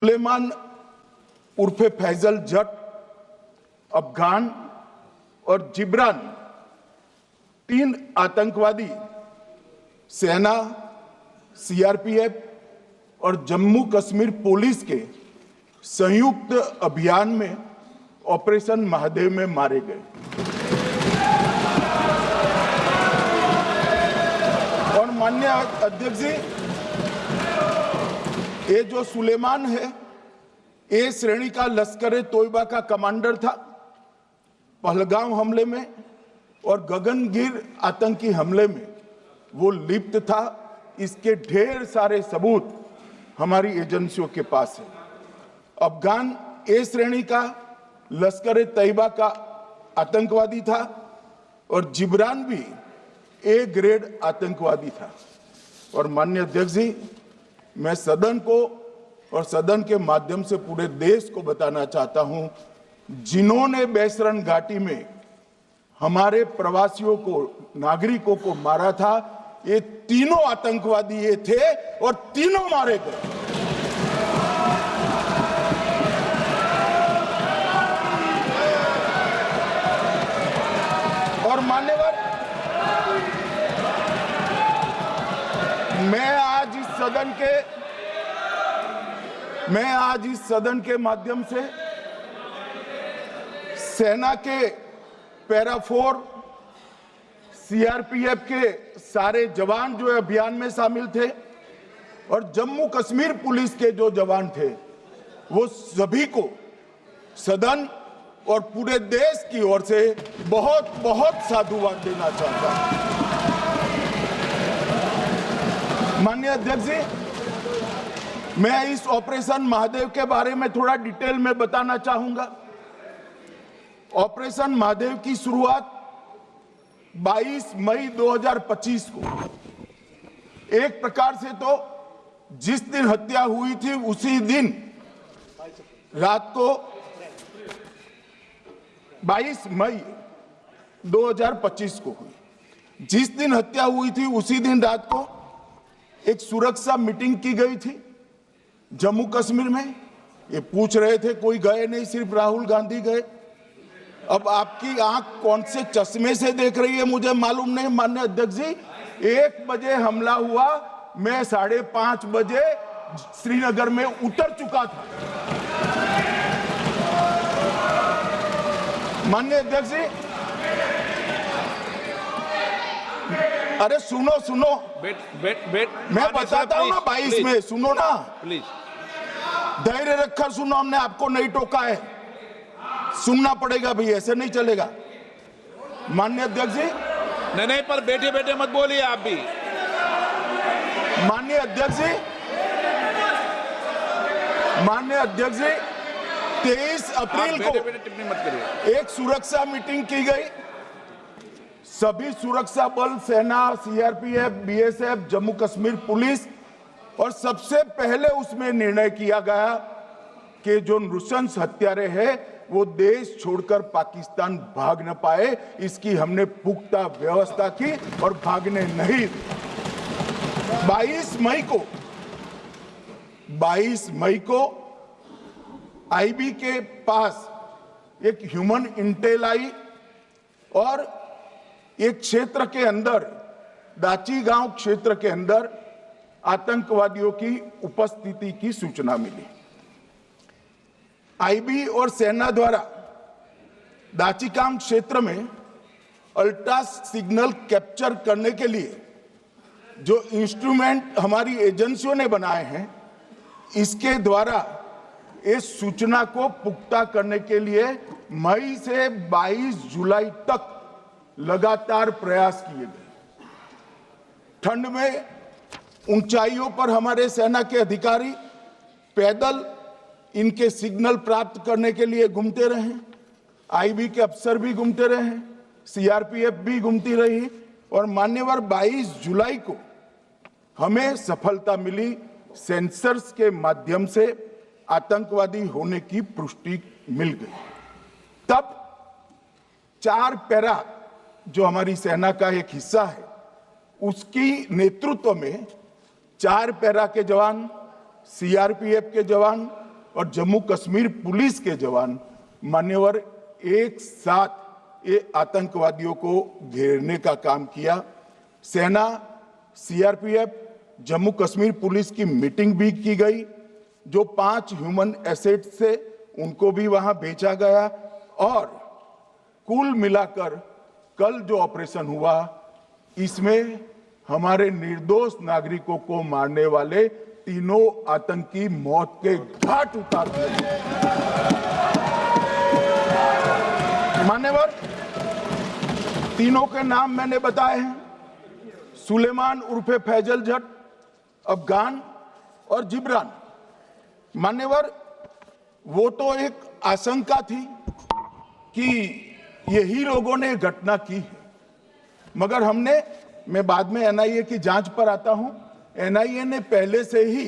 सुलेमान उर्फे फैजल जट, अफगान और जिब्रान, 3 आतंकवादी सेना, सीआरपीएफ और जम्मू कश्मीर पुलिस के संयुक्त अभियान में ऑपरेशन महादेव में मारे गए। और माननीय अध्यक्ष जी, ये जो सुलेमान है, ए श्रेणी का लश्कर तोयबा का कमांडर था। पहलगाम हमले में और गगनगिर आतंकी हमले में वो लिप्त था। इसके ढेर सारे सबूत हमारी एजेंसियों के पास है। अफगान ए श्रेणी का लश्कर तैयबा का आतंकवादी था और जिब्रान भी ए ग्रेड आतंकवादी था। और माननीय अध्यक्ष जी, मैं सदन को और सदन के माध्यम से पूरे देश को बताना चाहता हूं, जिन्होंने बैसरन घाटी में हमारे प्रवासियों को, नागरिकों को मारा था, ये तीनों आतंकवादी ये थे और तीनों मारे गए। और मान्यवर, मैं आज इस सदन के माध्यम से सेना के पैरा 4, सीआरपीएफ के सारे जवान जो अभियान में शामिल थे और जम्मू कश्मीर पुलिस के जो जवान थे, वो सभी को सदन और पूरे देश की ओर से बहुत बहुत साधुवाद देना चाहता हूं। माननीय अध्यक्ष जी, मैं इस ऑपरेशन महादेव के बारे में थोड़ा डिटेल में बताना चाहूंगा। ऑपरेशन महादेव की शुरुआत 22 मई 2025 को, एक प्रकार से तो जिस दिन हत्या हुई थी उसी दिन रात को 22 मई 2025 को हुई। जिस दिन हत्या हुई थी उसी दिन रात को एक सुरक्षा मीटिंग की गई थी जम्मू कश्मीर में। ये पूछ रहे थे, कोई गए नहीं, सिर्फ राहुल गांधी गए। अब आपकी आंख कौन से चश्मे से देख रही है मुझे मालूम नहीं। माननीय अध्यक्ष जी, 1 बजे हमला हुआ, मैं 5:30 बजे श्रीनगर में उतर चुका था। माननीय अध्यक्ष जी, अरे सुनो मैं बताता हूँ ना 22 में, सुनो ना प्लीज, धैर्य रखकर सुनो। हमने आपको नहीं टोका है, सुनना पड़ेगा भाई, ऐसे नहीं चलेगा। माननीय अध्यक्ष जी, नहीं, पर बैठे बैठे मत बोलिए आप भी। माननीय अध्यक्ष जी, 23 अप्रैल को टिप्पणी मत करिए। एक सुरक्षा मीटिंग की गई। सभी सुरक्षा बल, सेना, CRPF, BSF, Jammu Kashmir police, और सबसे पहले उसमें निर्णय किया गया कि जो नृशंस हत्यारे हैं वो देश छोड़कर पाकिस्तान भाग न पाए, इसकी हमने पुख्ता व्यवस्था की और भागने नहीं दी। 22 मई को आईबी के पास एक ह्यूमन इंटेल आई और एक क्षेत्र के अंदर, दाची गांव क्षेत्र के अंदर आतंकवादियों की उपस्थिति की सूचना मिली। आईबी और सेना द्वारा दाचीकाम क्षेत्र में अल्ट्रा सिग्नल कैप्चर करने के लिए जो इंस्ट्रूमेंट हमारी एजेंसियों ने बनाए हैं, इसके द्वारा इस सूचना को पुख्ता करने के लिए मई से 22 जुलाई तक लगातार प्रयास किए गए। ठंड में ऊंचाइयों पर हमारे सेना के अधिकारी पैदल इनके सिग्नल प्राप्त करने के लिए घूमते रहे, आईबी के अफसर भी घूमते रहे, सीआरपीएफ भी घूमती रही, और मान्यवर 22 जुलाई को हमें सफलता मिली। सेंसर्स के माध्यम से आतंकवादी होने की पुष्टि मिल गई। तब 4 पैरा जो हमारी सेना का एक हिस्सा है, उसकी नेतृत्व में 4 पैरा के जवान, सीआरपीएफ के जवान और जम्मू कश्मीर पुलिस के जवान मान्यवर एक साथ ये आतंकवादियों को घेरने का काम किया। सेना, सीआरपीएफ, जम्मू कश्मीर पुलिस की मीटिंग भी की गई। जो 5 ह्यूमन एसेट्स थे उनको भी वहां बेचा गया और कुल मिलाकर कल जो ऑपरेशन हुआ इसमें हमारे निर्दोष नागरिकों को मारने वाले तीनों आतंकी मौत के घाट उतार दिए। मान्यवर, तीनों के नाम मैंने बताए हैं, सुलेमान उर्फे फैजल जट, अफगान और जिब्रान। मान्यवर, वो तो एक आशंका थी कि यही लोगों ने घटना की है, मगर मैं बाद में एनआईए की जांच पर आता हूं। एनआईए ने पहले से ही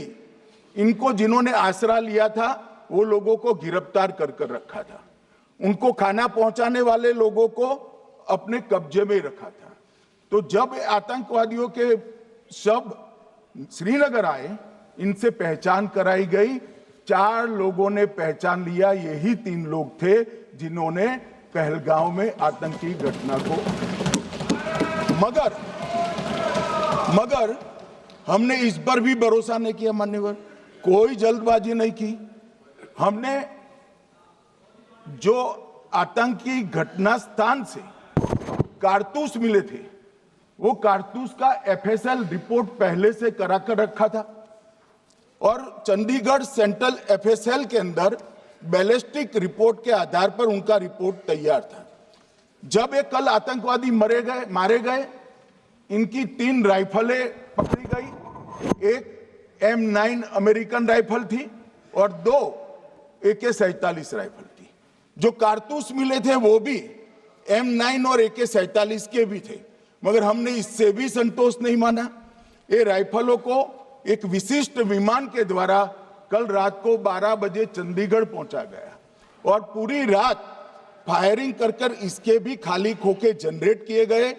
इनको जिन्होंने आसरा लिया था वो लोगों को गिरफ्तार कर रखा था। उनको खाना पहुंचाने वाले लोगों को अपने कब्जे में रखा था। तो जब आतंकवादियों के शव श्रीनगर आए, इनसे पहचान कराई गई। 4 लोगों ने पहचान लिया, यही 3 लोग थे जिन्होंने पहलगांव में आतंकी घटना को। मगर हमने इस पर भी भरोसा नहीं किया मान्यवर, कोई जल्दबाजी नहीं की। हमने जो आतंकी घटना स्थान से कारतूस मिले थे वो कारतूस का एफएसएल रिपोर्ट पहले से करा कर रखा था और चंडीगढ़ सेंट्रल एफएसएल के अंदर बैलिस्टिक रिपोर्ट के आधार पर उनका रिपोर्ट तैयार था। जब ये कल आतंकवादी मारे गए, इनकी 3 राइफलें पकड़ी गई। एक M9 अमेरिकन राइफल थी और 2 AK-47 राइफल थी। जो कारतूस मिले थे वो भी M9 और AK-47 के भी थे, मगर हमने इससे भी संतोष नहीं माना। ये राइफलों को एक विशिष्ट विमान के द्वारा कल रात को 12 बजे चंडीगढ़ पहुंचा गया और पूरी रात फायरिंग कर इसके भी खाली खोखे जनरेट किए गए।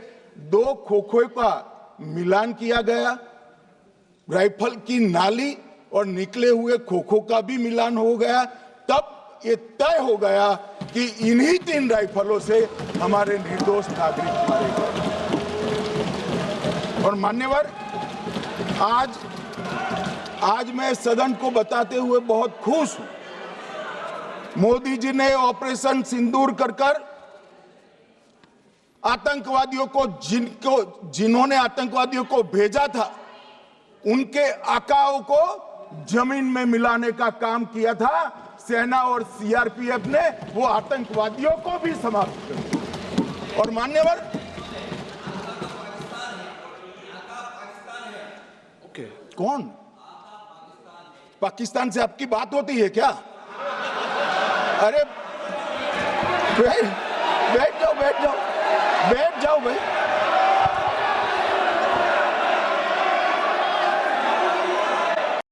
2 खोखों का मिलान किया गया, राइफल की नाली और निकले हुए खोखों का भी मिलान हो गया। तब ये तय हो गया कि इन्हीं 3 राइफलों से हमारे निर्दोष नागरिक मारे गए। और मान्यवर, आज मैं सदन को बताते हुए बहुत खुश हूं। मोदी जी ने ऑपरेशन सिंदूर कर आतंकवादियों को जिन्होंने आतंकवादियों को भेजा था उनके आकाओं को जमीन में मिलाने का काम किया था। सेना और सीआरपीएफ ने वो आतंकवादियों को भी समाप्त कर दिया। और मान्यवर, कौन पाकिस्तान से आपकी बात होती है क्या? अरे वेट